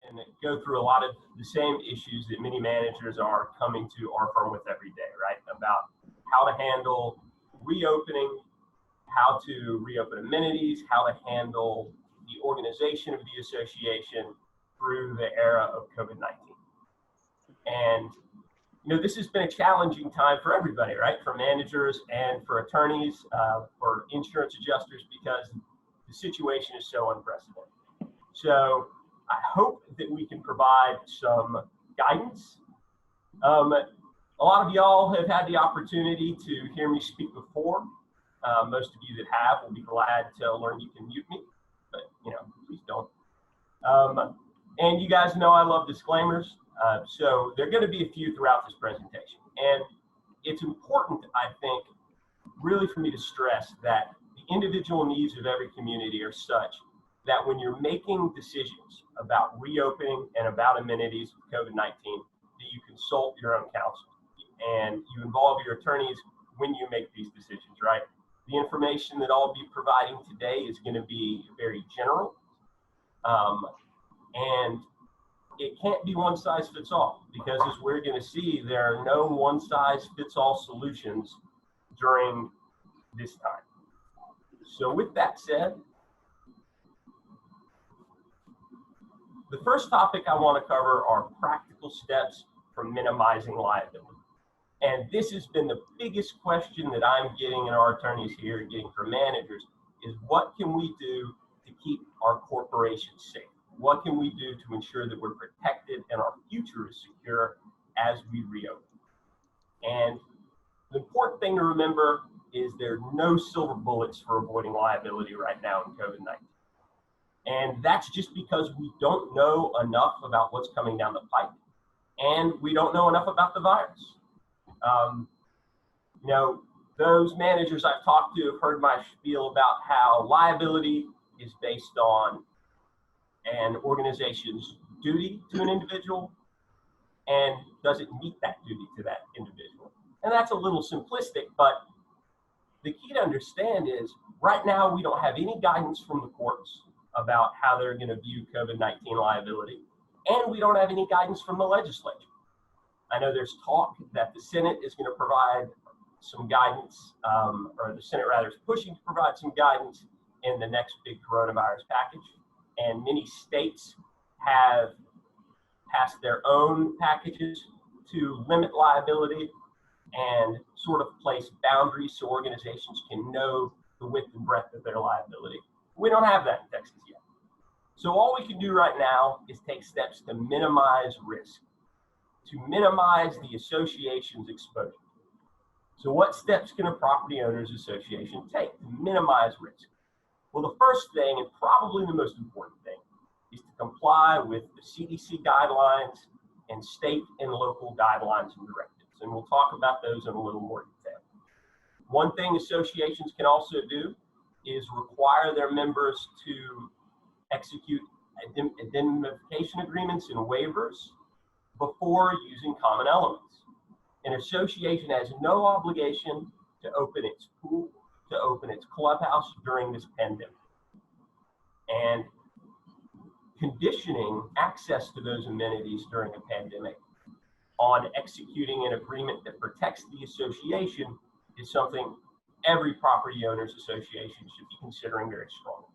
and go through a lot of the same issues that many managers are coming to our firm with every day, right? About how to handle reopening, how to reopen amenities, how to handle the organization of the association through the era of COVID-19. And this has been a challenging time for everybody, right? For managers and for attorneys, for insurance adjusters, because the situation is so unprecedented. So I hope that we can provide some guidance. A lot of y'all have had the opportunity to hear me speak before. Most of you that have will be glad to learn you can mute me, but please don't. And you guys know I love disclaimers. So there are going to be a few throughout this presentation. And it's important, I think, really for me to stress that the individual needs of every community are such that when you're making decisions about reopening and about amenities with COVID-19, that you consult your own counsel and you involve your attorneys when you make these decisions, right? The information that I'll be providing today is going to be very general, and it can't be one size fits all, because as we're going to see, there are no one size fits all solutions during this time. So with that said, the first topic I want to cover are practical steps for minimizing liability. And this has been the biggest question that I'm getting and our attorneys here getting from managers is, what can we do to keep our corporations safe? What can we do to ensure that we're protected and our future is secure as we reopen? And the important thing to remember is there are no silver bullets for avoiding liability right now in COVID-19. And that's just because we don't know enough about what's coming down the pipe, and we don't know enough about the virus. Those managers I've talked to have heard my spiel about how liability is based on an organization's duty to an individual and doesn't meet that duty to that individual. And that's a little simplistic, but the key to understand is right now we don't have any guidance from the courts about how they're going to view COVID-19 liability, and we don't have any guidance from the legislature. I know there's talk that the Senate is going to provide some guidance, or the Senate rather is pushing to provide some guidance in the next big coronavirus package. And many states have passed their own packages to limit liability and sort of place boundaries so organizations can know the width and breadth of their liability. We don't have that in Texas yet. So all we can do right now is take steps to minimize risk, to minimize the association's exposure. So what steps can a property owners association take to minimize risk? Well, the first thing, and probably the most important thing, is to comply with the CDC guidelines and state and local guidelines and directives. And we'll talk about those in a little more detail. One thing associations can also do is require their members to execute indemnification agreements and waivers before using common elements. An association has no obligation to open its pool, to open its clubhouse during this pandemic. And conditioning access to those amenities during a pandemic on executing an agreement that protects the association is something every property owners association should be considering very strongly.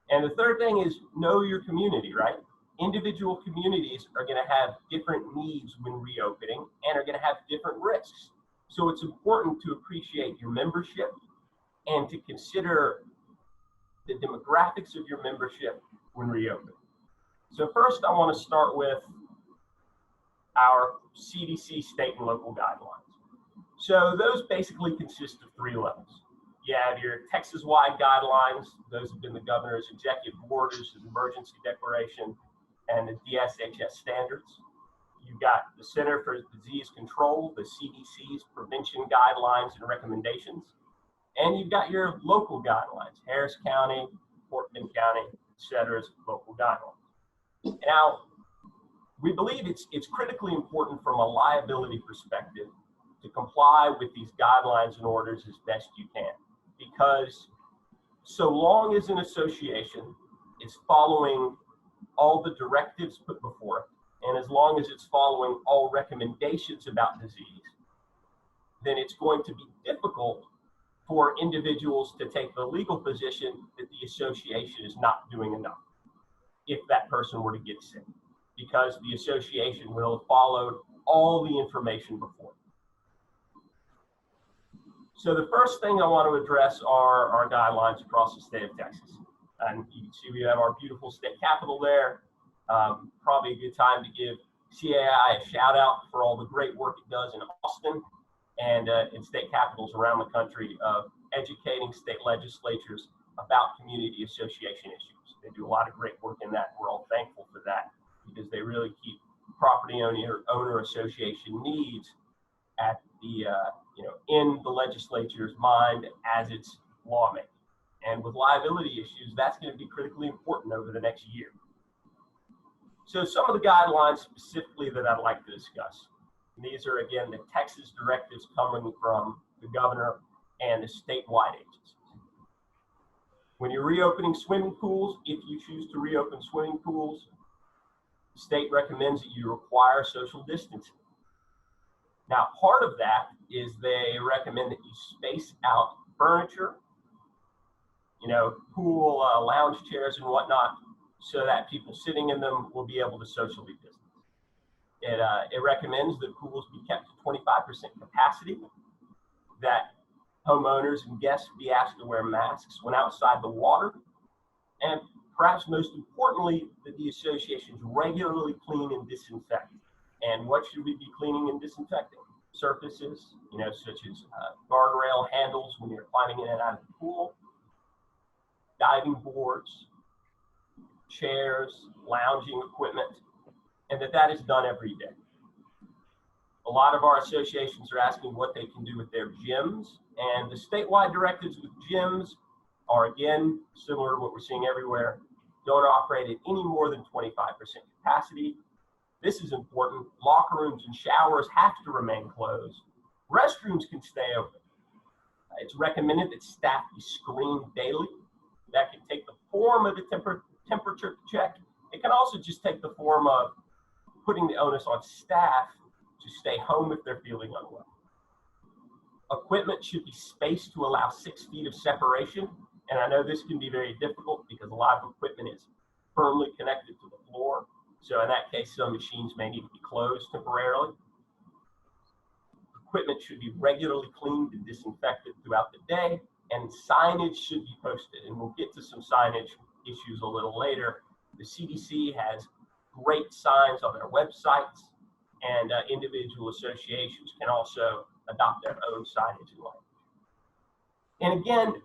And the third thing is know your community, right? Individual communities are going to have different needs when reopening and are going to have different risks. So it's important to appreciate your membership and to consider the demographics of your membership when reopening. So first, I want to start with our CDC state and local guidelines. So those basically consist of three levels. You have your Texas-wide guidelines. Those have been the governor's executive orders, his emergency declaration, and the DSHS standards. You've got the Center for Disease Control, the CDC's prevention guidelines and recommendations. And you've got your local guidelines, Harris County, Portland County, et cetera's local guidelines. Now, we believe it's critically important from a liability perspective to comply with these guidelines and orders as best you can, because so long as an association is following all the directives put before it, and as long as it's following all recommendations about disease, then it's going to be difficult for individuals to take the legal position that the association is not doing enough if that person were to get sick, because the association will have followed all the information before. So the first thing I want to address are our guidelines across the state of Texas. And you can see we have our beautiful state capitol there. Probably a good time to give CAI a shout out for all the great work it does in Austin and in state capitals around the country of educating state legislatures about community association issues. They do a lot of great work in that. We're all thankful for that because they really keep property owner association needs at the in the legislature's mind as it's lawmaking. And with liability issues, that's going to be critically important over the next year. So some of the guidelines specifically that I'd like to discuss. And these are, again, the Texas directives coming from the governor and the statewide agencies. When you're reopening swimming pools, if you choose to reopen swimming pools, the state recommends that you require social distancing. Now, part of that is they recommend that you space out furniture, pool lounge chairs and whatnot, so that people sitting in them will be able to socially distance. It recommends that pools be kept to 25% capacity, that homeowners and guests be asked to wear masks when outside the water, and perhaps most importantly, that the associations regularly clean and disinfect. And what should we be cleaning and disinfecting? Surfaces, such as guardrail handles when you're climbing in and out of the pool, diving boards, chairs, lounging equipment, and that is done every day. A lot of our associations are asking what they can do with their gyms, and the statewide directives with gyms are, again, similar to what we're seeing everywhere. Don't operate at any more than 25% capacity. This is important. Locker rooms and showers have to remain closed. Restrooms can stay open. It's recommended that staff be screened daily. That can take the form of a temperature check. It can also just take the form of putting the onus on staff to stay home if they're feeling unwell. Equipment should be spaced to allow 6 feet of separation. And I know this can be very difficult because a lot of equipment is firmly connected to the floor. So in that case, some machines may need to be closed temporarily. Equipment should be regularly cleaned and disinfected throughout the day, and signage should be posted. And we'll get to some signage issues a little later. The CDC has great signs on their websites, and individual associations can also adopt their own signage and language. And again,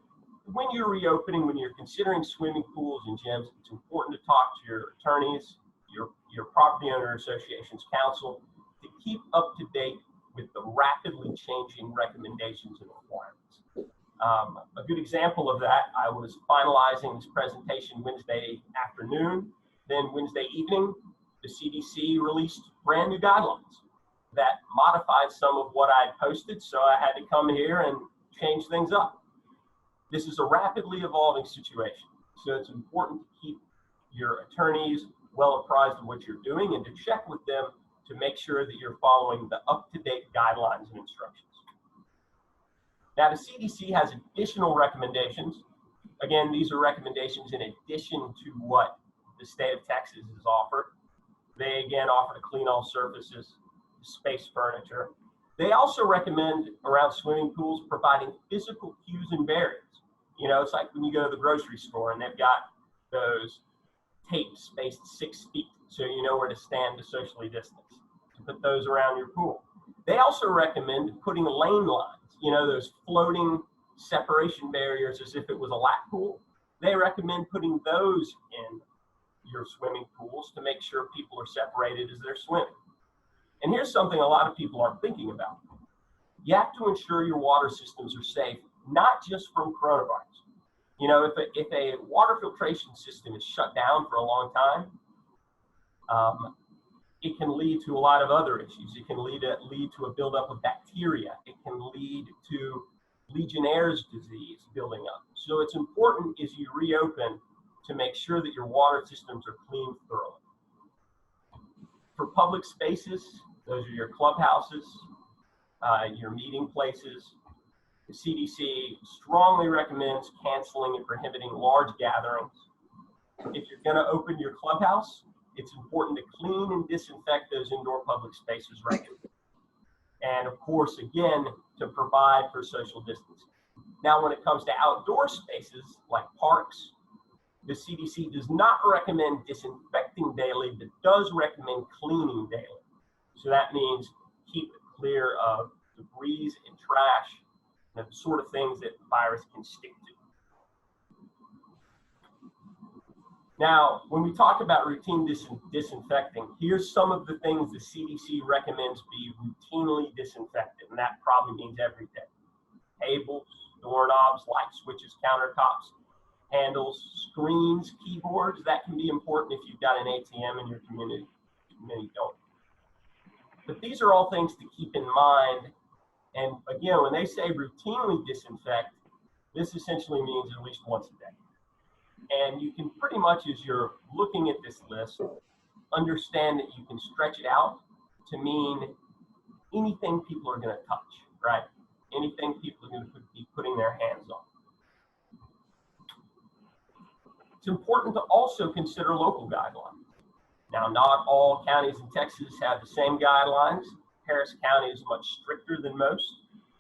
when you're reopening, when you're considering swimming pools and gyms, it's important to talk to your attorneys, your property owner association's counsel, to keep up to date with the rapidly changing recommendations and requirements. A good example of that, I was finalizing this presentation Wednesday afternoon. Then Wednesday evening, the CDC released brand new guidelines that modified some of what I had posted, so I had to come here and change things up. This is a rapidly evolving situation, so it's important to keep your attorneys well apprised of what you're doing and to check with them to make sure that you're following the up-to-date guidelines and instructions. Now, the CDC has additional recommendations. Again, these are recommendations in addition to what the state of Texas has offered. They, again, offer to clean all surfaces, space furniture. They also recommend around swimming pools providing physical cues and barriers. It's like when you go to the grocery store and they've got those tapes spaced 6 feet so you know where to stand to socially distance, to put those around your pool. They also recommend putting lane lines, those floating separation barriers as if it was a lap pool. They recommend putting those in your swimming pools to make sure people are separated as they're swimming. And here's something a lot of people aren't thinking about. You have to ensure your water systems are safe, not just from coronavirus. If a water filtration system is shut down for a long time, it can lead to a lot of other issues. It can lead to a buildup of bacteria. It can lead to Legionnaire's disease building up. So it's important as you reopen to make sure that your water systems are cleaned thoroughly. For public spaces, those are your clubhouses, your meeting places. The CDC strongly recommends canceling and prohibiting large gatherings. If you're going to open your clubhouse, it's important to clean and disinfect those indoor public spaces regularly. And of course, again, to provide for social distancing. Now, when it comes to outdoor spaces like parks, the CDC does not recommend disinfecting daily, but does recommend cleaning daily. So that means keep it clear of debris and trash, and the sort of things that the virus can stick to. Now, when we talk about routine disinfecting, here's some of the things the CDC recommends be routinely disinfected, and that probably means every day. Tables, doorknobs, light switches, countertops, handles, screens, keyboards. That can be important if you've got an ATM in your community. Many don't. But these are all things to keep in mind. And again, when they say routinely disinfect, this essentially means at least once a day. And you can pretty much, as you're looking at this list, understand that you can stretch it out to mean anything people are going to touch, right? Anything people are going to be putting their hands on. It's important to also consider local guidelines. Now, not all counties in Texas have the same guidelines. Harris County is much stricter than most.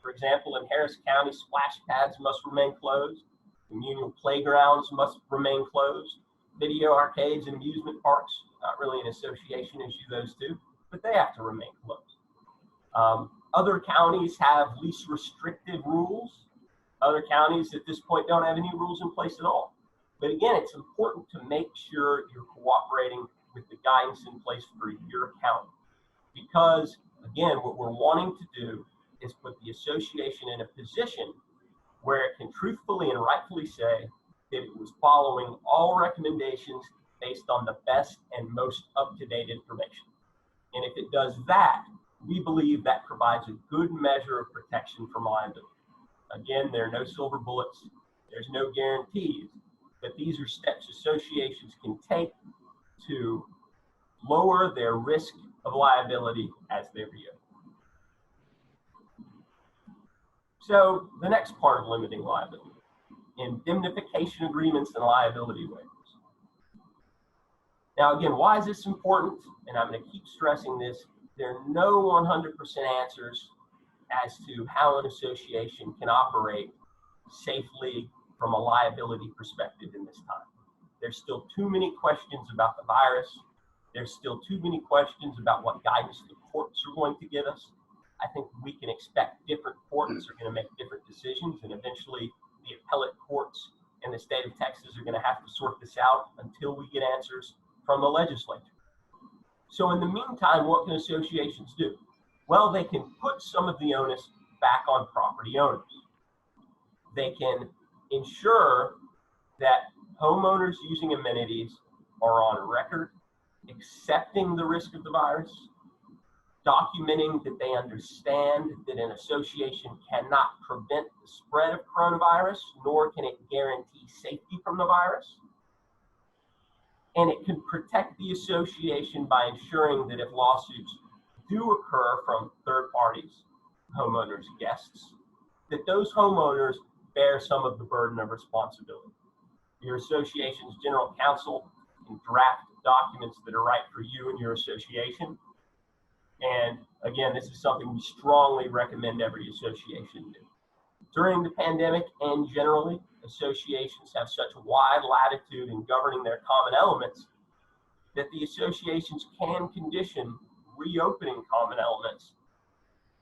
For example, in Harris County, splash pads must remain closed. Communal playgrounds must remain closed. Video arcades and amusement parks, not really an association issue, those two, but they have to remain closed. Other counties have least restrictive rules. Other counties at this point don't have any rules in place at all. But again, it's important to make sure you're cooperating with the guidance in place for your county. Because again, what we're wanting to do is put the association in a position where it can truthfully and rightfully say that it was following all recommendations based on the best and most up-to-date information. And if it does that, we believe that provides a good measure of protection from liability. Again, there are no silver bullets, there's no guarantees, but these are steps associations can take to lower their risk of liability as they reopen. So the next part of limiting liability, indemnification agreements and liability waivers. Now again, why is this important? And I'm going to keep stressing this. There are no 100% answers as to how an association can operate safely from a liability perspective in this time. There's still too many questions about the virus. There's still too many questions about what guidance the courts are going to give us. I think we can expect different courts are going to make different decisions, and eventually the appellate courts in the state of Texas are going to have to sort this out until we get answers from the legislature. So in the meantime, what can associations do? Well, they can put some of the onus back on property owners. They can ensure that homeowners using amenities are on record, accepting the risk of the virus, documenting that they understand that an association cannot prevent the spread of coronavirus, nor can it guarantee safety from the virus. And it can protect the association by ensuring that if lawsuits do occur from third parties, homeowners, guests, that those homeowners bear some of the burden of responsibility. Your association's general counsel can draft documents that are right for you and your association. And again, this is something we strongly recommend every association do. During the pandemic and generally, associations have such wide latitude in governing their common elements that the associations can condition reopening common elements,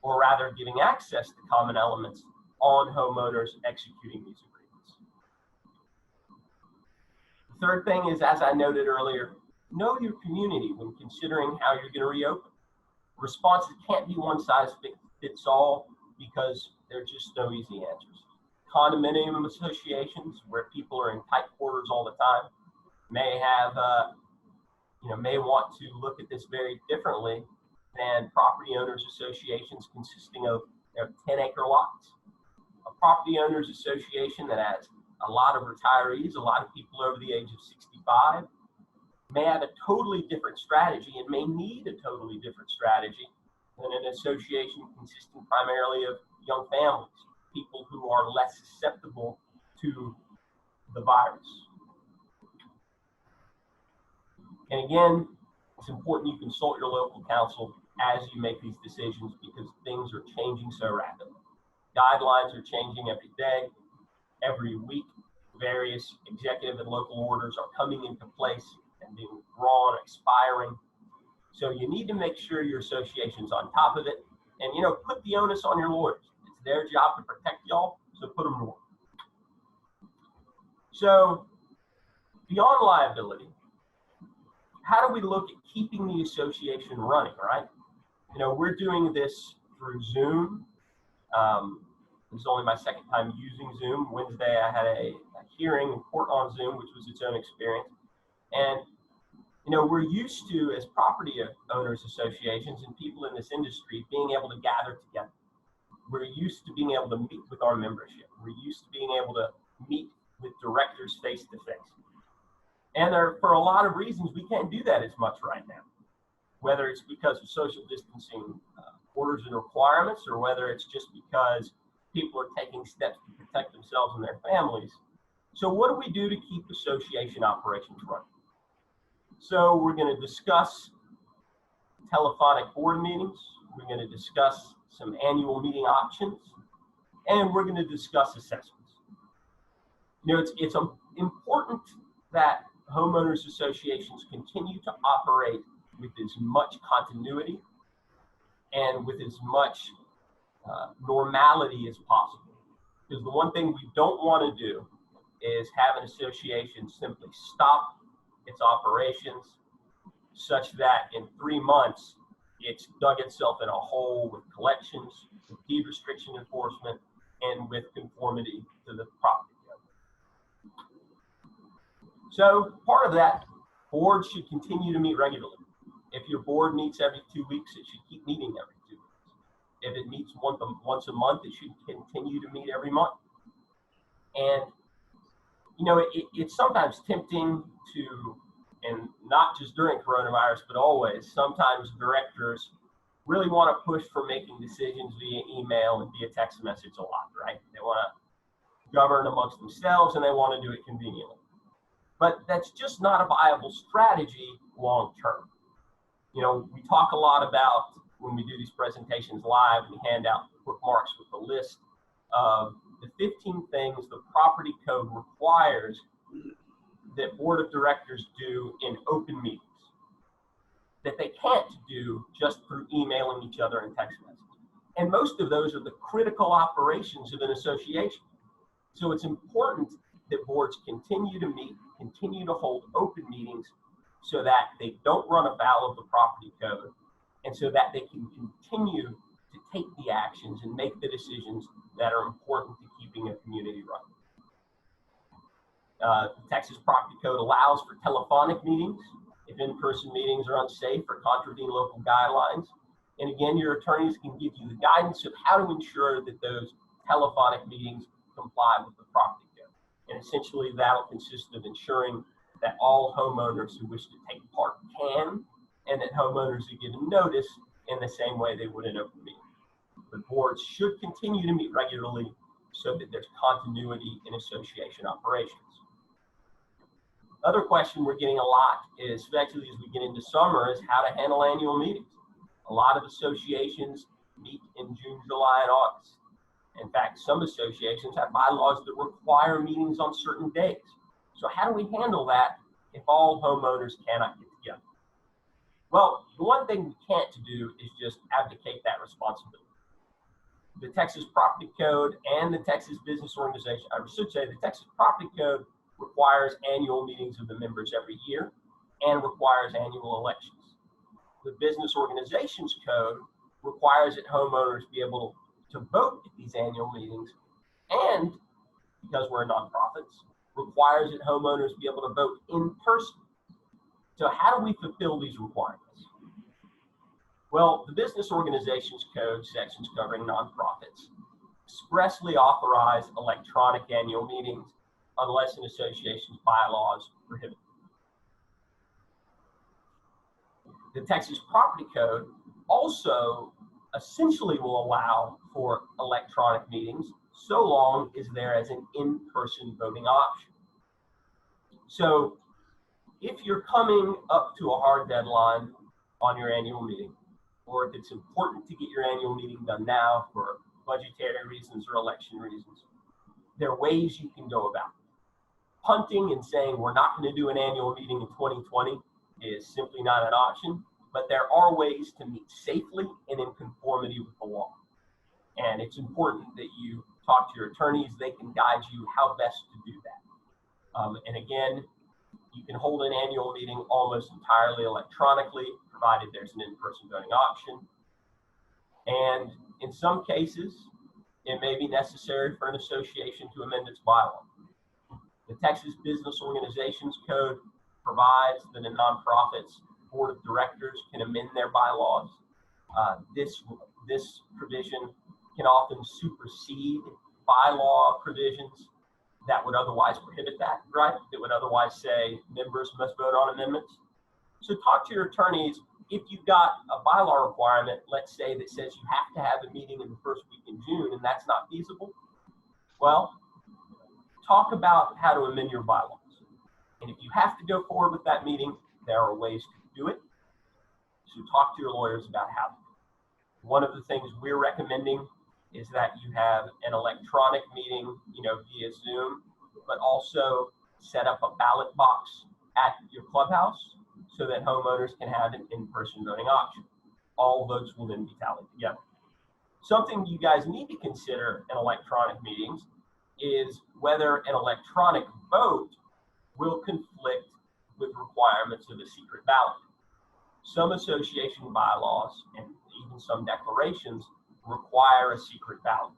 or rather giving access to common elements on homeowners executing these agreements. The third thing is, as I noted earlier, know your community when considering how you're going to reopen. Responses can't be one size fits all because there are just no easy answers. Condominium associations, where people are in tight quarters all the time, may have, may want to look at this very differently than property owners associations consisting of 10-acre lots. A property owners association that has a lot of retirees, a lot of people over the age of 65 may have a totally different strategy and may need a totally different strategy than an association consisting primarily of young families, people who are less susceptible to the virus. And again, it's important you consult your local counsel as you make these decisions because things are changing so rapidly. Guidelines are changing every day, every week. Various executive and local orders are coming into place and being drawn, expiring. So you need to make sure your association's on top of it and, put the onus on your lawyers. It's their job to protect y'all, so put them to work. So beyond liability, how do we look at keeping the association running, right? We're doing this through Zoom. This is only my second time using Zoom. Wednesday, I had a hearing in court on Zoom, which was its own experience. And, we're used to, as property owners associations and people in this industry, being able to gather together. We're used to being able to meet with our membership. We're used to being able to meet with directors face to face. And for a lot of reasons, we can't do that as much right now, whether it's because of social distancing orders and requirements, or whether it's just because people are taking steps to protect themselves and their families. So what do we do to keep association operations running? So we're going to discuss telephonic board meetings. We're going to discuss some annual meeting options, and we're going to discuss assessments. It's important that homeowners associations continue to operate with as much continuity and with as much normality as possible. Because the one thing we don't want to do is have an association simply stop its operations such that in 3 months it's dug itself in a hole with collections, with deed restriction enforcement, and with conformity to the property code. So part of that, boards should continue to meet regularly. If your board meets every 2 weeks, it should keep meeting every 2 weeks. If it meets once a month, it should continue to meet every month. And, it's sometimes tempting to, and not just during coronavirus, but always, sometimes directors really want to push for making decisions via email and via text message a lot, right? They want to govern amongst themselves and they want to do it conveniently. But that's just not a viable strategy long term. We talk a lot about, when we do these presentations live, we hand out bookmarks with a list of the 15 things the property code requires that board of directors do in open meetings that they can't do just through emailing each other and text messages. And most of those are the critical operations of an association. So it's important that boards continue to meet, continue to hold open meetings so that they don't run afoul of the property code, and so that they can continue to take the actions and make the decisions that are important to keeping a community running. The Texas Property Code allows for telephonic meetings if in-person meetings are unsafe or contravene local guidelines. And again, your attorneys can give you the guidance of how to ensure that those telephonic meetings comply with the property code. And essentially that'll consist of ensuring that all homeowners who wish to take part can, and that homeowners are given notice in the same way they would in open meeting. But boards should continue to meet regularly so that there's continuity in association operations. Other question we're getting a lot is, especially as we get into summer, is how to handle annual meetings. A lot of associations meet in June, July, and August. In fact, some associations have bylaws that require meetings on certain days. So how do we handle that if all homeowners cannot get together? Well, the one thing we can't do is just abdicate that responsibility. The Texas Property Code and the Texas Business Organization, I should say the Texas Property Code requires annual meetings of the members every year and requires annual elections. The Business Organizations Code requires that homeowners be able to vote at these annual meetings, and because we're nonprofits, requires that homeowners be able to vote in person. So how do we fulfill these requirements? Well, the Business Organizations Code sections covering nonprofits expressly authorize electronic annual meetings unless an association's bylaws prohibit it. The Texas Property Code also essentially will allow for electronic meetings so long as there is an in-person voting option. So if you're coming up to a hard deadline on your annual meeting, or if it's important to get your annual meeting done now for budgetary reasons or election reasons, there are ways you can go about it. Punting and saying we're not going to do an annual meeting in 2020 is simply not an option, but there are ways to meet safely and in conformity with the law. And it's important that you talk to your attorneys. They can guide you how best to do that. And again, you can hold an annual meeting almost entirely electronically, provided there's an in-person voting option. And in some cases, it may be necessary for an association to amend its bylaw. The Texas Business Organizations Code provides that a nonprofit's board of directors can amend their bylaws. This provision can often supersede bylaw provisions that would otherwise prohibit that, right? That would otherwise say members must vote on amendments. So talk to your attorneys. If you've got a bylaw requirement, let's say that says you have to have a meeting in the first week in June and that's not feasible, well, talk about how to amend your bylaws. And if you have to go forward with that meeting, there are ways to do it. So talk to your lawyers about how to do it. One of the things we're recommending is that you have an electronic meeting, via Zoom, but also set up a ballot box at your clubhouse so that homeowners can have an in-person voting option. All votes will then be tallied together. Something you guys need to consider in electronic meetings is whether an electronic vote will conflict with requirements of a secret ballot. Some association bylaws and even some declarations require a secret ballot.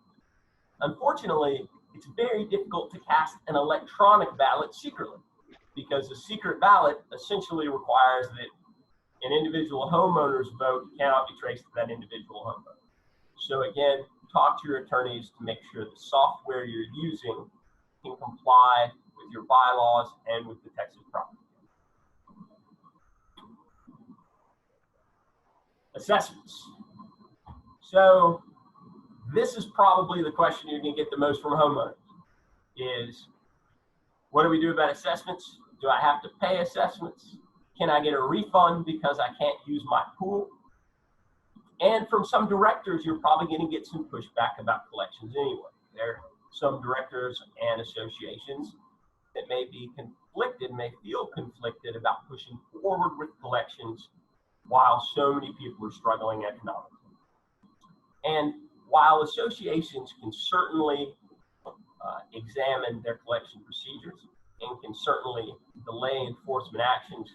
Unfortunately, it's very difficult to cast an electronic ballot secretly because a secret ballot essentially requires that an individual homeowner's vote cannot be traced to that individual homeowner. So again, talk to your attorneys to make sure the software you're using can comply with your bylaws and with the Texas Property Code. Assessments. So this is probably the question you're going to get the most from homeowners is, what do we do about assessments? Do I have to pay assessments? Can I get a refund because I can't use my pool? And from some directors, you're probably going to get some pushback about collections anyway. There are some directors and associations that may be conflicted, may feel conflicted about pushing forward with collections while so many people are struggling economically. And while associations can certainly examine their collection procedures and can certainly delay enforcement actions,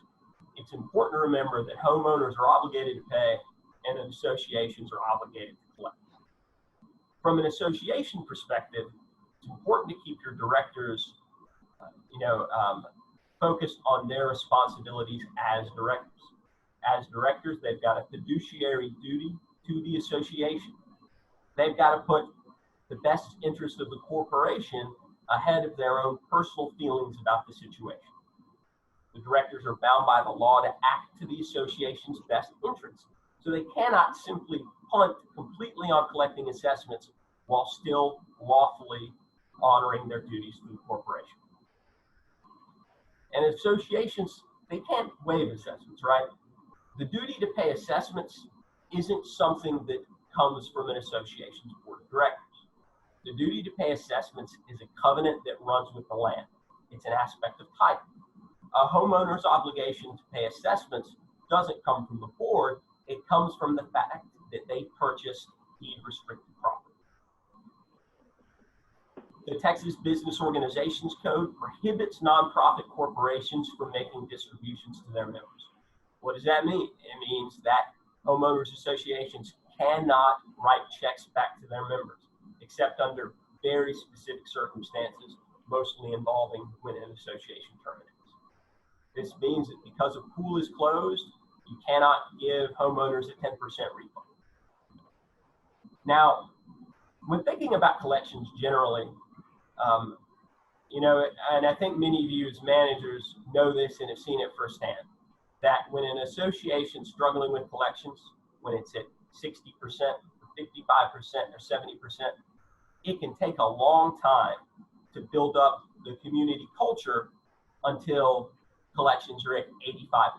it's important to remember that homeowners are obligated to pay and associations are obligated to collect. From an association perspective, it's important to keep your directors focused on their responsibilities as directors. As directors, they've got a fiduciary duty to the association. They've got to put the best interest of the corporation ahead of their own personal feelings about the situation. The directors are bound by the law to act to the association's best interest. So they cannot simply punt completely on collecting assessments while still lawfully honoring their duties to the corporation. And associations, they can't waive assessments, right? The duty to pay assessments isn't something that comes from an association's board of directors. The duty to pay assessments is a covenant that runs with the land. It's an aspect of title. A homeowner's obligation to pay assessments doesn't come from the board. It comes from the fact that they purchased deed-restricted property. The Texas Business Organizations Code prohibits nonprofit corporations from making distributions to their members. What does that mean? It means that homeowners associations cannot write checks back to their members, except under very specific circumstances, mostly involving when an association terminates. This means that because a pool is closed, you cannot give homeowners a 10% refund. Now, when thinking about collections generally, You know, and I think many of you as managers know this and have seen it firsthand, that when an association is struggling with collections, when it's at 60%, 55%, or 70%, it can take a long time to build up the community culture until collections are at 85%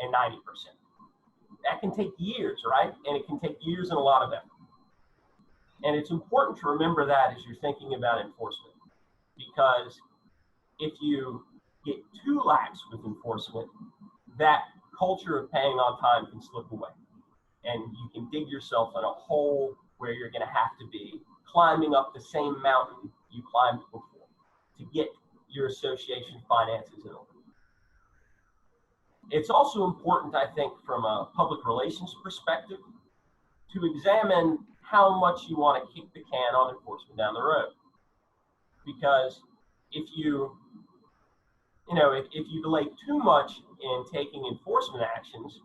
and 90%. That can take years, right? And it can take years and a lot of effort. And it's important to remember that as you're thinking about enforcement, because if you get too lax with enforcement, that culture of paying on time can slip away. And you can dig yourself in a hole where you're going to have to be climbing up the same mountain you climbed before to get your association finances in order. It's also important, I think, from a public relations perspective, to examine how much you want to kick the can on enforcement down the road. Because if you delay too much in taking enforcement actions,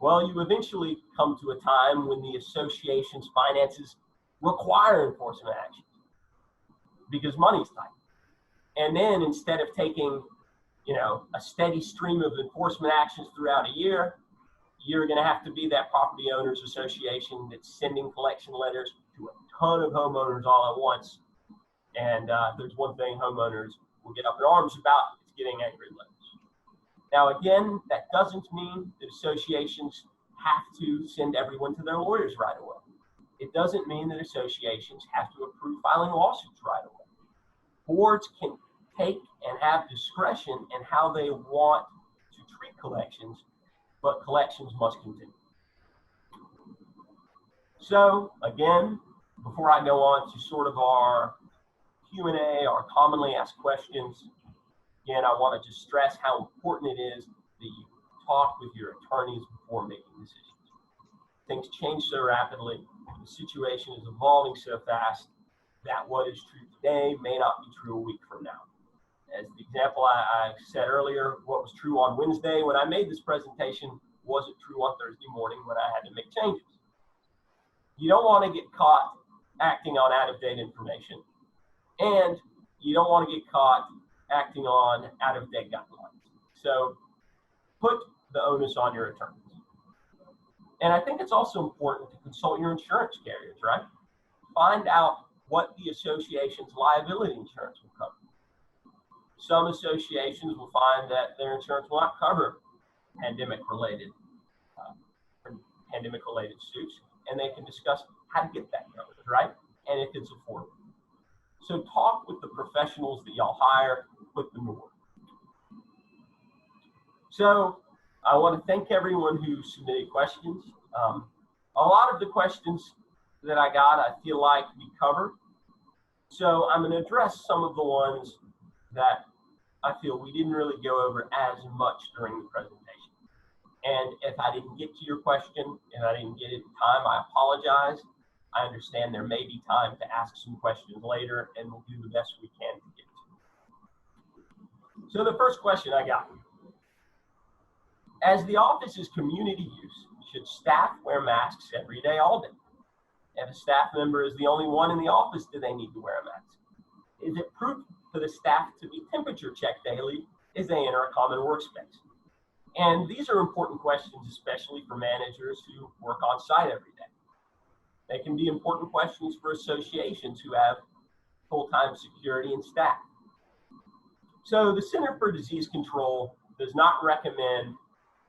well, you eventually come to a time when the association's finances require enforcement actions because money's tight. And then instead of taking, a steady stream of enforcement actions throughout a year, you're going to have to be that property owners association that's sending collection letters to a ton of homeowners all at once. And there's one thing homeowners will get up in arms about, it's getting angry letters. Now, again, that doesn't mean that associations have to send everyone to their lawyers right away. It doesn't mean that associations have to approve filing lawsuits right away. Boards can take and have discretion in how they want to treat collections, but collections must continue. So, again, before I go on to sort of our Q&A, our commonly asked questions, again, I want to just stress how important it is that you talk with your attorneys before making decisions. Things change so rapidly, the situation is evolving so fast that what is true today may not be true a week from now. As the example I said earlier, what was true on Wednesday when I made this presentation wasn't true on Thursday morning when I had to make changes. You don't want to get caught acting on out-of-date information, and you don't want to get caught acting on out-of-date guidelines. So put the onus on your attorneys. And I think it's also important to consult your insurance carriers, right? Find out what the association's liability insurance will cover. Some associations will find that their insurance will not cover pandemic-related suits, and they can discuss how to get that covered, right? And if it's affordable. So talk with the professionals that y'all hire, put them to work. So I want to thank everyone who submitted questions. A lot of the questions that I got, I feel like we covered. So I'm going to address some of the ones that I feel we didn't really go over as much during the presentation. And if I didn't get to your question and I didn't get it in time, I apologize. I understand there may be time to ask some questions later, and we'll do the best we can to get to. So the first question I got: as the office is community use, should staff wear masks every day, all day? If a staff member is the only one in the office, do they need to wear a mask? Is it prudent for the staff to be temperature checked daily as they enter a common workspace? And these are important questions, especially for managers who work on site every day. They can be important questions for associations who have full-time security and staff. So the Center for Disease Control does not recommend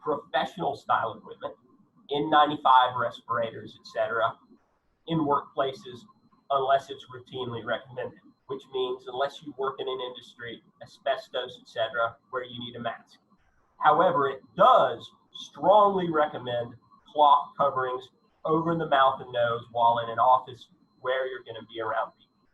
professional style equipment, N95 respirators, etc., in workplaces unless it's routinely recommended, which means unless you work in an industry, asbestos, etc., where you need a mask. However, it does strongly recommend cloth coverings over the mouth and nose while in an office where you're going to be around people.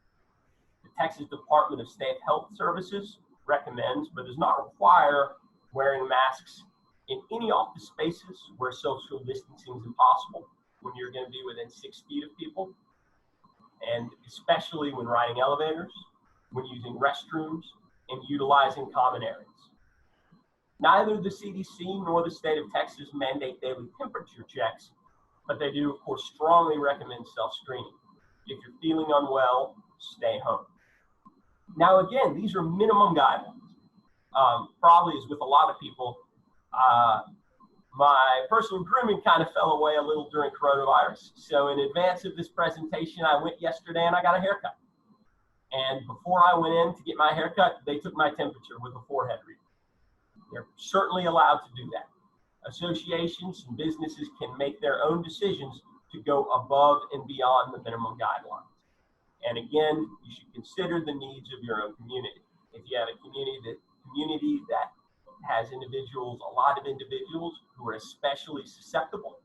The Texas Department of State Health Services recommends, but does not require, wearing masks in any office spaces where social distancing is impossible, when you're going to be within 6 feet of people, and especially when riding elevators, when using restrooms, and utilizing common areas. Neither the CDC nor the state of Texas mandate daily temperature checks, but they do, of course, strongly recommend self-screening. If you're feeling unwell, stay home. Now, again, these are minimum guidelines. Probably as with a lot of people, my personal grooming kind of fell away a little during coronavirus. So in advance of this presentation, I went yesterday and I got a haircut. And before I went in to get my haircut, they took my temperature with a forehead reader. They're certainly allowed to do that. Associations and businesses can make their own decisions to go above and beyond the minimum guidelines. And again, you should consider the needs of your own community. If you have a community that has individuals, a lot of individuals who are especially susceptible,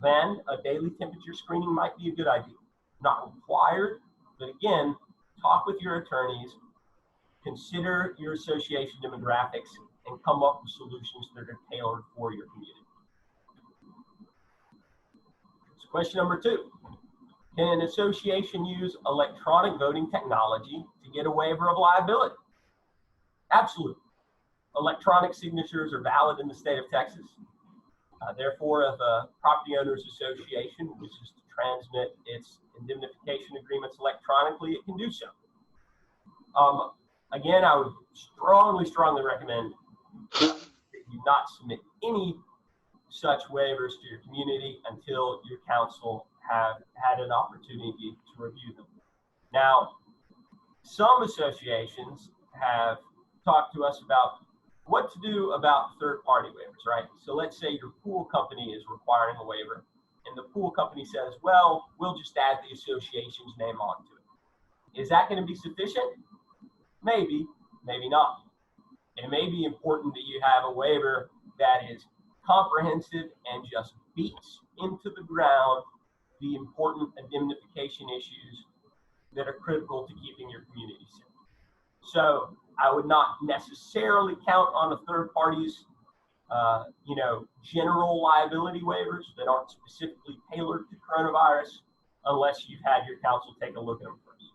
then a daily temperature screening might be a good idea. Not required, but again, talk with your attorneys, consider your association demographics, and come up with solutions that are tailored for your community. So question number 2, can an association use electronic voting technology to get a waiver of liability? Absolutely. Electronic signatures are valid in the state of Texas. Therefore, if a property owners association wishes to transmit its indemnification agreements electronically, it can do so. Again, I would strongly recommend that you not submit any such waivers to your community until your council have had an opportunity to review them. Now, some associations have talked to us about what to do about third-party waivers, right? So let's say your pool company is requiring a waiver, and the pool company says, well, we'll just add the association's name onto it. Is that going to be sufficient? Maybe, maybe not. It may be important that you have a waiver that is comprehensive and just beats into the ground the important indemnification issues that are critical to keeping your community safe. So I would not necessarily count on a third party's, general liability waivers that aren't specifically tailored to coronavirus unless you've had your council take a look at them first.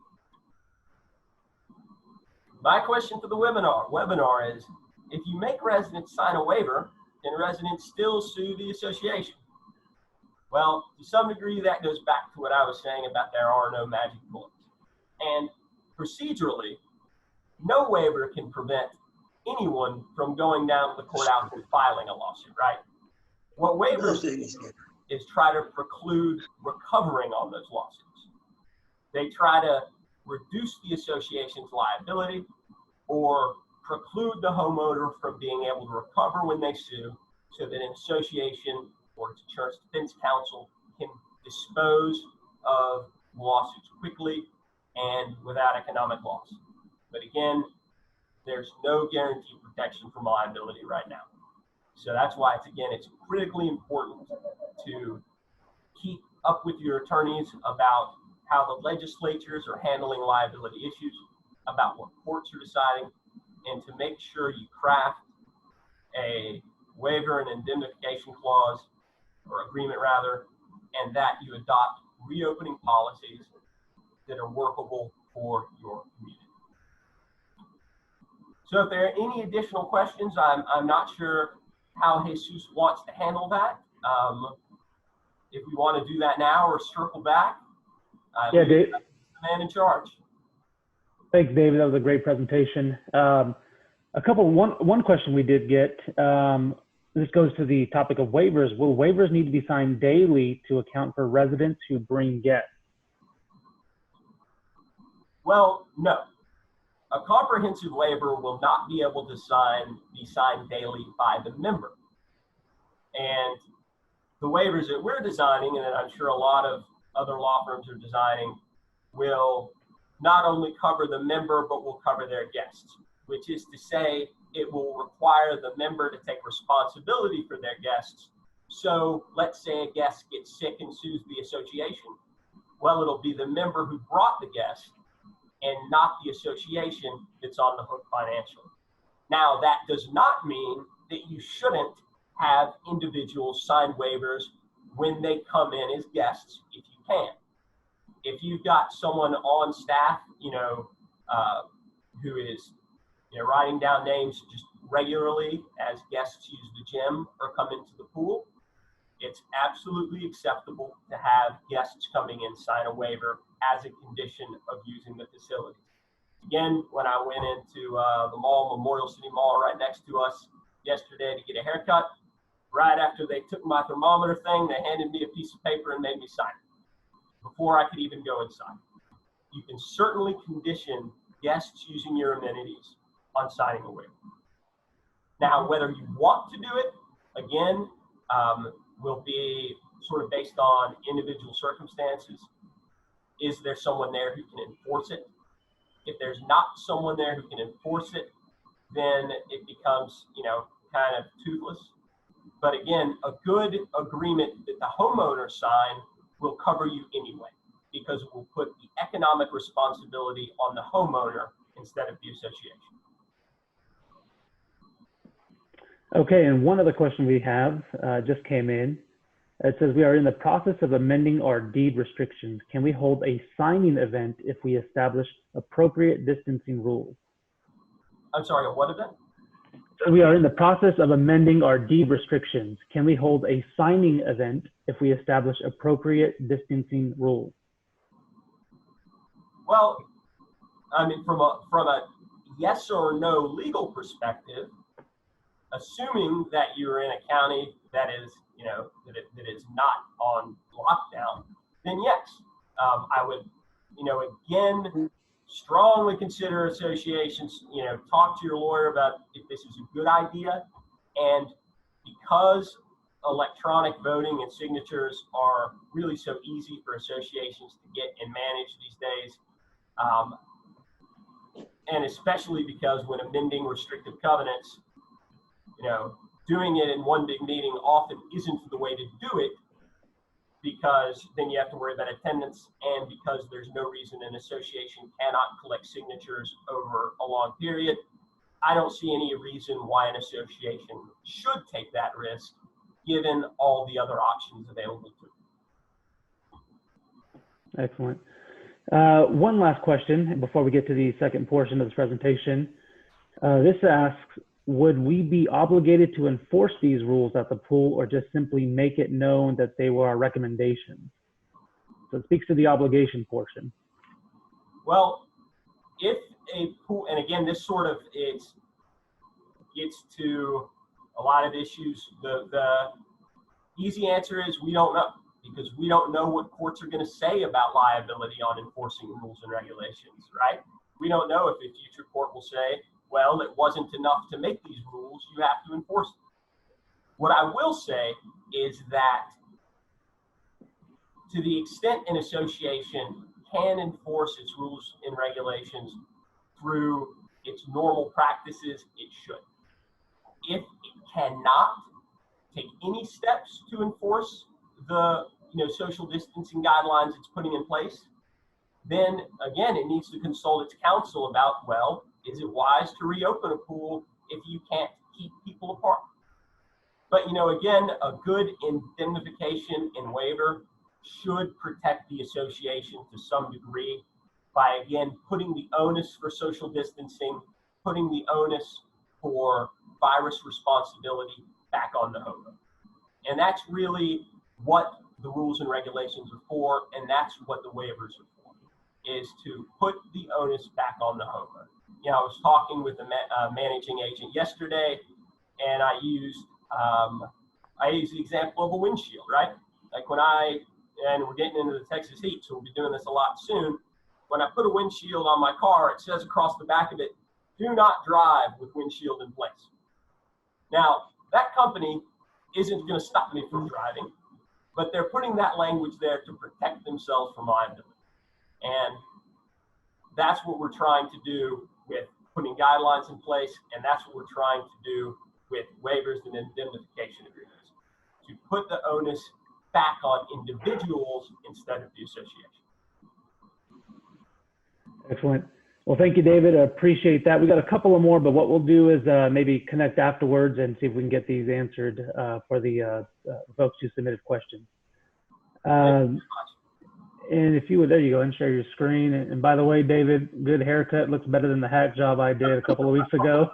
My question for the webinar is, if you make residents sign a waiver, can residents still sue the association? Well, to some degree, that goes back to what I was saying about there are no magic bullets. And procedurally, no waiver can prevent anyone from going down to the courthouse and filing a lawsuit, right? What waivers do is try to preclude recovering on those lawsuits. They try to reduce the association's liability or preclude the homeowner from being able to recover when they sue, so that an association or its insurance defense counsel can dispose of lawsuits quickly and without economic loss. But again, there's no guaranteed protection from liability right now. So that's why it's critically important to keep up with your attorneys about how the legislatures are handling liability issues, about what courts are deciding, and to make sure you craft a waiver and indemnification clause, or agreement rather, and that you adopt reopening policies that are workable for your community. So if there are any additional questions, I'm not sure how Jesus wants to handle that. If we want to do that now or circle back, yeah, Dave, the man in charge. Thanks, David. That was a great presentation. One question we did get, this goes to the topic of waivers. Will waivers need to be signed daily to account for residents who bring guests? Well, no. A comprehensive waiver will not be able to be signed daily by the member. And the waivers that we're designing, and that I'm sure a lot of other law firms are designing, will not only cover the member, but will cover their guests, which is to say it will require the member to take responsibility for their guests. So let's say a guest gets sick and sues the association. Well, it'll be the member who brought the guest and not the association that's on the hook financially. Now, that does not mean that you shouldn't have individuals sign waivers when they come in as guests, if you can. If you've got someone on staff, who is, writing down names just regularly as guests use the gym or come into the pool, it's absolutely acceptable to have guests coming in sign a waiver as a condition of using the facility. Again, when I went into the mall, Memorial City Mall right next to us yesterday to get a haircut, right after they took my thermometer thing, they handed me a piece of paper and made me sign it before I could even go inside. You can certainly condition guests using your amenities on signing a waiver. Now, whether you want to do it, again, will be sort of based on individual circumstances. Is there someone there who can enforce it? If there's not someone there who can enforce it, then it becomes, kind of toothless. But again, a good agreement that the homeowner sign will cover you anyway, because it will put the economic responsibility on the homeowner instead of the association. Okay, and one other question we have just came in. It says, we are in the process of amending our deed restrictions. Can we hold a signing event if we establish appropriate distancing rules? I'm sorry, what event? We are in the process of amending our deed restrictions. Can we hold a signing event if we establish appropriate distancing rules? Well, I mean, from a yes or no legal perspective, assuming that you're in a county that is, that is not on lockdown, then yes, I would, again, strongly consider associations, talk to your lawyer about if this is a good idea. And because electronic voting and signatures are really so easy for associations to get and manage these days, and especially because when amending restrictive covenants, doing it in one big meeting often isn't the way to do it, because then you have to worry about attendance, and because there's no reason an association cannot collect signatures over a long period. I don't see any reason why an association should take that risk, given all the other options available to it. Excellent. One last question before we get to the second portion of this presentation. This asks, would we be obligated to enforce these rules at the pool, or just simply make it known that they were our recommendations? So it speaks to the obligation portion. Well, if a pool, and again, this sort of gets to a lot of issues. The easy answer is we don't know, because we don't know what courts are going to say about liability on enforcing rules and regulations, right? We don't know if a future court will say, well, it wasn't enough to make these rules, you have to enforce them. What I will say is that to the extent an association can enforce its rules and regulations through its normal practices, it should. If it cannot take any steps to enforce the social distancing guidelines it's putting in place, then again, it needs to consult its counsel about, well, is it wise to reopen a pool if you can't keep people apart? But again, a good indemnification and waiver should protect the association to some degree by, again, putting the onus for social distancing, putting the onus for virus responsibility back on the homeowner. And that's really what the rules and regulations are for, and that's what the waivers are for, is to put the onus back on the homeowner. I was talking with a managing agent yesterday, and I used the example of a windshield, right? Like and we're getting into the Texas heat, so we'll be doing this a lot soon. When I put a windshield on my car, it says across the back of it, do not drive with windshield in place. Now, that company isn't going to stop me from driving, but they're putting that language there to protect themselves from liability. And that's what we're trying to do with putting guidelines in place, and that's what we're trying to do with waivers and indemnification agreements, to put the onus back on individuals instead of the association. Excellent. Well, thank you, David. I appreciate that. We got a couple of more, but what we'll do is maybe connect afterwards and see if we can get these answered for the folks who submitted questions. And if you would, there you go, and share your screen. And by the way, David, good haircut. Looks better than the hat job I did a couple of weeks ago.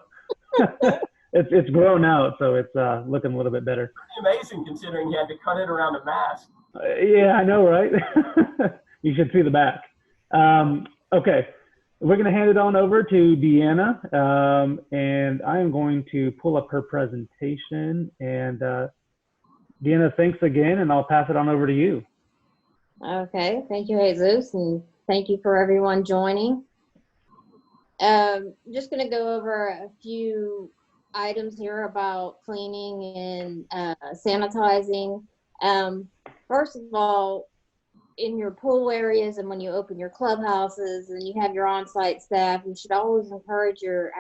It's grown out, so it's looking a little bit better. Pretty amazing considering you had to cut it around a mask. Yeah, I know, right? You should see the back. Okay, We're going to hand it on over to Deanna, and I am going to pull up her presentation. And Deanna, thanks again, and I'll pass it on over to you. Okay, thank you, Jesus, and thank you for everyone joining. Just going to go over a few items here about cleaning and sanitizing. First of all, in your pool areas and when you open your clubhouses and you have your on-site staff, you should always encourage your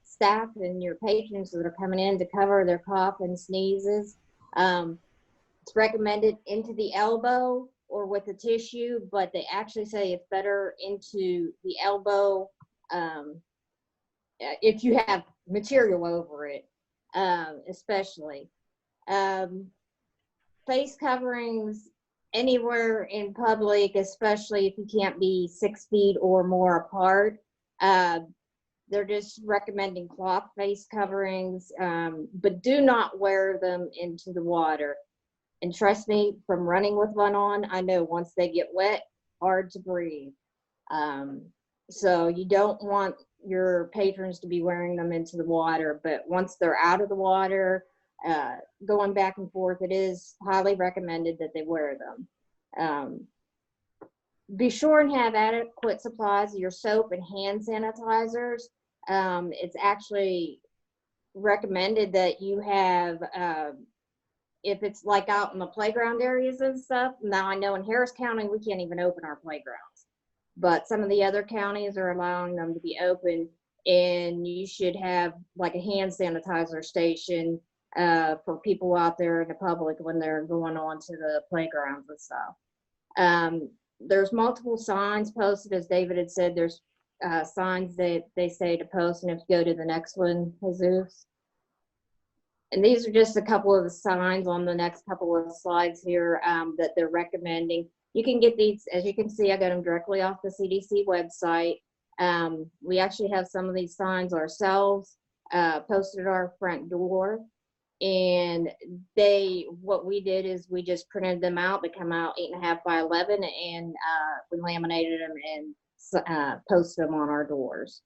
staff and your patrons that are coming in to cover their cough and sneezes. It's recommended into the elbow or with a tissue, but they actually say it's better into the elbow if you have material over it, especially. Face coverings anywhere in public, especially if you can't be 6 feet or more apart. They're just recommending cloth face coverings, but do not wear them into the water. And trust me, from running with one on, I know once they get wet, hard to breathe. So you don't want your patrons to be wearing them into the water, but once they're out of the water, going back and forth, it is highly recommended that they wear them. Be sure and have adequate supplies of your soap and hand sanitizers. It's actually recommended that you have, if it's like out in the playground areas and stuff. Now I know in Harris County, we can't even open our playgrounds, but some of the other counties are allowing them to be open, and you should have like a hand sanitizer station for people out there in the public when they're going on to the playgrounds and stuff. There's multiple signs posted, as David had said. There's signs that they say to post, and if you go to the next one, Jesus. And these are just a couple of the signs on the next couple of slides here that they're recommending. You can get these, as you can see, I got them directly off the CDC website. We actually have some of these signs ourselves posted at our front door. And what we did is we just printed them out. They come out 8.5 by 11, and we laminated them and posted them on our doors.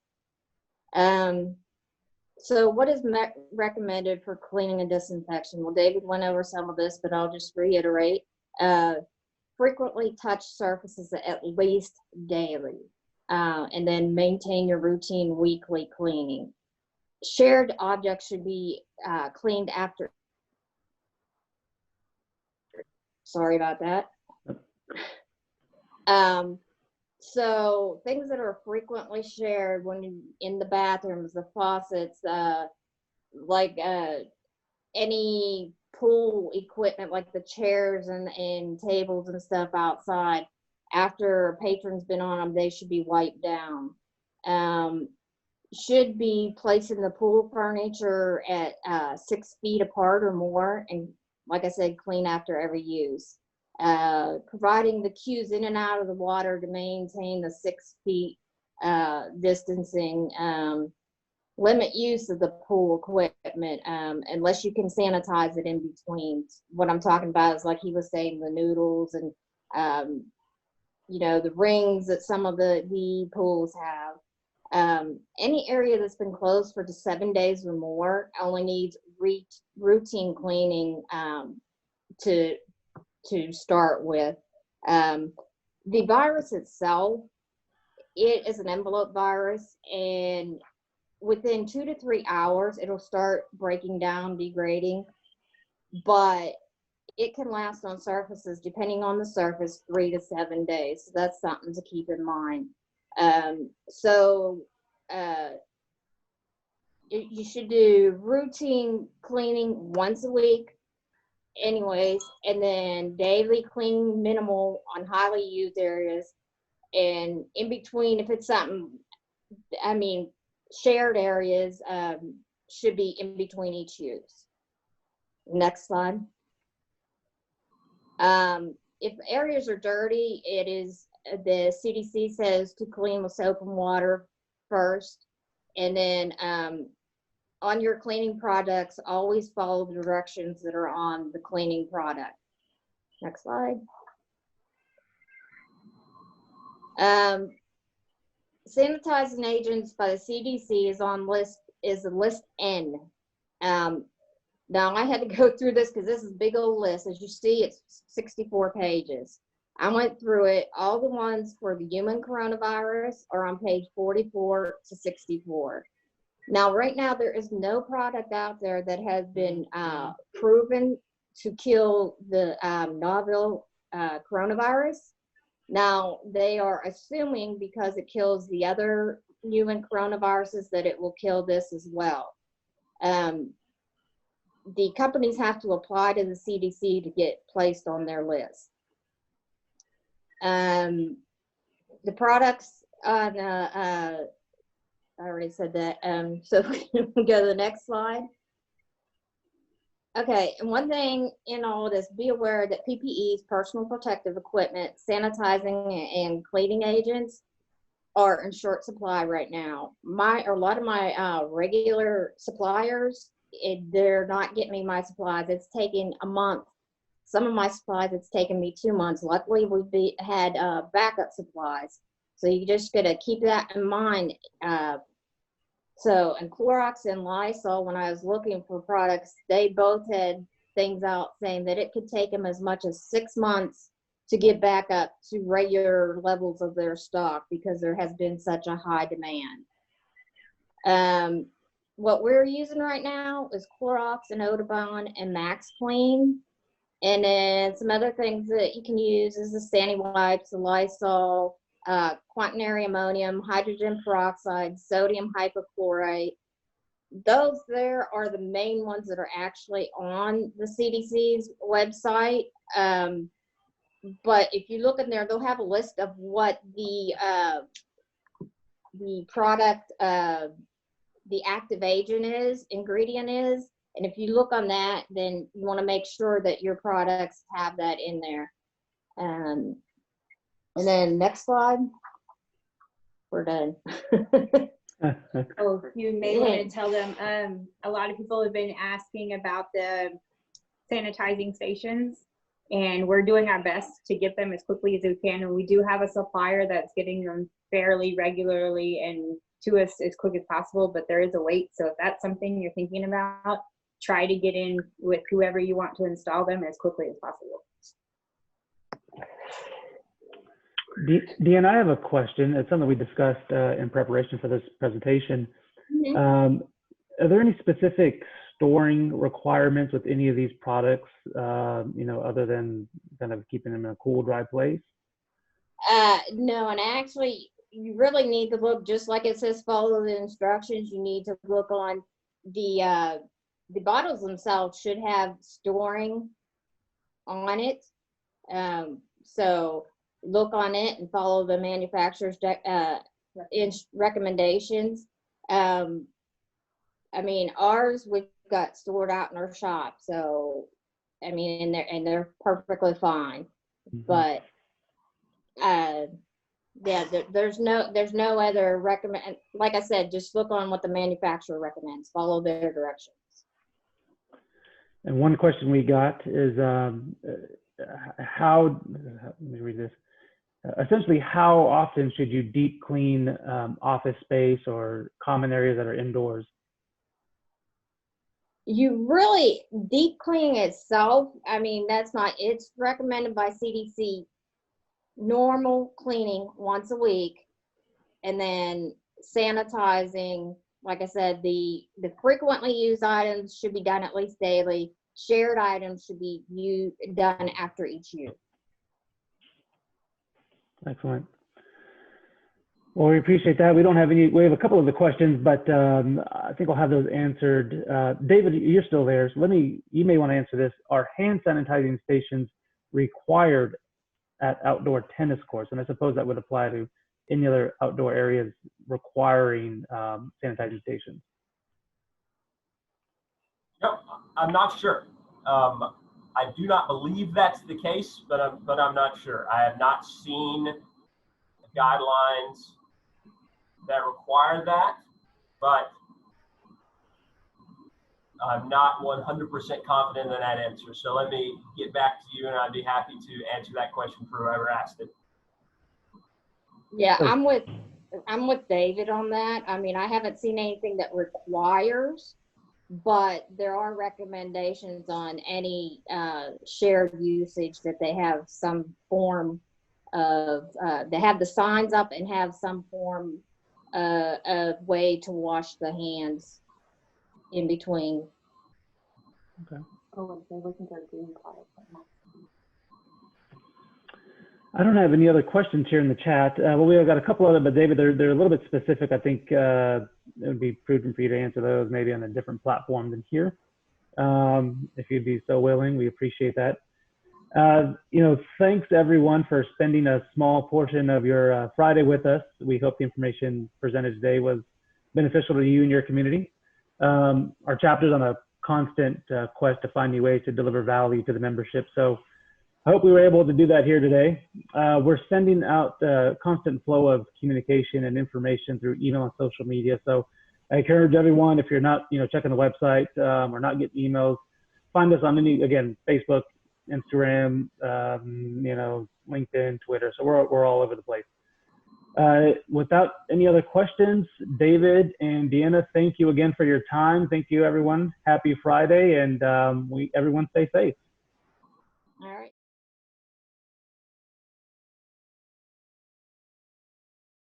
So what is recommended for cleaning and disinfection? Well, David went over some of this, but I'll just reiterate. Frequently touch surfaces at least daily, and then maintain your routine weekly cleaning. Shared objects should be cleaned after. Sorry about that. So things that are frequently shared when you in the bathrooms, the faucets, like any pool equipment, like the chairs and tables and stuff outside. After a patron's been on them, they should be wiped down. Should be placing the pool furniture at 6 feet apart or more, and like I said, clean after every use. Providing the cues in and out of the water to maintain the 6 feet distancing. Limit use of the pool equipment unless you can sanitize it in between. What I'm talking about is, like he was saying, the noodles and you know, the rings that some of the pools have. Any area that's been closed for 7 days or more only needs routine cleaning to start with. The virus itself, it is an envelope virus, and within 2 to 3 hours, it'll start breaking down, degrading, but it can last on surfaces, depending on the surface, 3 to 7 days. So that's something to keep in mind. You should do routine cleaning once a week anyways, and then daily clean minimal on highly used areas, and in between, if it's something, I mean, shared areas should be in between each use. Next slide. If areas are dirty, it is, the CDC says to clean with soap and water first, and then on your cleaning products, always follow the directions that are on the cleaning product. Next slide. sanitizing agents by the CDC is list N. Now I had to go through this because this is a big old list. As you see, it's 64 pages. I went through it. All the ones for the human coronavirus are on page 44 to 64. Now, right now, there is no product out there that has been proven to kill the novel coronavirus. Now, they are assuming because it kills the other human coronaviruses that it will kill this as well. The companies have to apply to the CDC to get placed on their list. The products on, I already said that. So we go to the next slide. Okay, and one thing in all of this, be aware that PPEs, personal protective equipment, sanitizing and cleaning agents are in short supply right now. A lot of my regular suppliers, they're not getting me my supplies. It's taking a month. Some of my supplies, it's taken me 2 months. Luckily, we've had backup supplies. So you just got to keep that in mind. And Clorox and Lysol, when I was looking for products, they both had things out saying that it could take them as much as 6 months to get back up to regular levels of their stock because there has been such a high demand. What we're using right now is Clorox and Odabon and Max Clean. And then some other things that you can use is the Sandy wipes, the Lysol, quaternary ammonium, hydrogen peroxide, sodium hypochlorite. Those there are the main ones that are actually on the CDC's website. But if you look in there, they'll have a list of what the product, the active ingredient is. And if you look on that, then you want to make sure that your products have that in there. And then next slide. We're done. Oh, you may want to tell them, a lot of people have been asking about the sanitizing stations, and we're doing our best to get them as quickly as we can. And we do have a supplier that's getting them fairly regularly and to us as quick as possible, but there is a wait. So if that's something you're thinking about, try to get in with whoever you want to install them as quickly as possible. Deanne, I have a question. It's something we discussed in preparation for this presentation. Mm-hmm. Are there any specific storing requirements with any of these products, other than kind of keeping them in a cool, dry place? No, and actually, you really need to look, just like it says, follow the instructions. You need to look on the bottles themselves should have storing on it. So look on it and follow the manufacturer's recommendations. Ours we've got stored out in our shop, so and they're perfectly fine. Mm-hmm. But there's no other recommend. Like I said, just look on what the manufacturer recommends. Follow their directions. And one question we got is how? Let me read this. Essentially, how often should you deep clean office space or common areas that are indoors? You really, deep cleaning itself, it's recommended by CDC, normal cleaning once a week, and then sanitizing, like I said, the frequently used items should be done at least daily. Shared items should be done after each use. Excellent. Well, we appreciate that. We have a couple of the questions, but I think we'll have those answered. David, you're still there. So you may want to answer this. Are hand sanitizing stations required at outdoor tennis courts? And I suppose that would apply to any other outdoor areas requiring sanitizing stations. No, I'm not sure. I do not believe that's the case, but I'm not sure. I have not seen guidelines that require that, but I'm not 100% confident in that answer. So let me get back to you, and I'd be happy to answer that question for whoever asked it. Yeah, I'm with I'm with David on that. I mean, I haven't seen anything that requires, but there are recommendations on any shared usage that they have some form of, they have the signs up and have some form of way to wash the hands in between. Oh, they're looking for a green card. I don't have any other questions here in the chat. Well, we've got a couple other, but David, they're a little bit specific. I think it would be prudent for you to answer those maybe on a different platform than here. If you'd be so willing, we appreciate that. Thanks everyone for spending a small portion of your Friday with us. We hope the information presented today was beneficial to you and your community. Our chapter is on a constant quest to find new ways to deliver value to the membership. So I hope we were able to do that here today. We're sending out a constant flow of communication and information through email and social media. So I encourage everyone, if you're not, checking the website or not getting emails, find us on again, Facebook, Instagram, LinkedIn, Twitter. So we're all over the place. Without any other questions, David and Deanna, thank you again for your time. Thank you, everyone. Happy Friday, and everyone stay safe.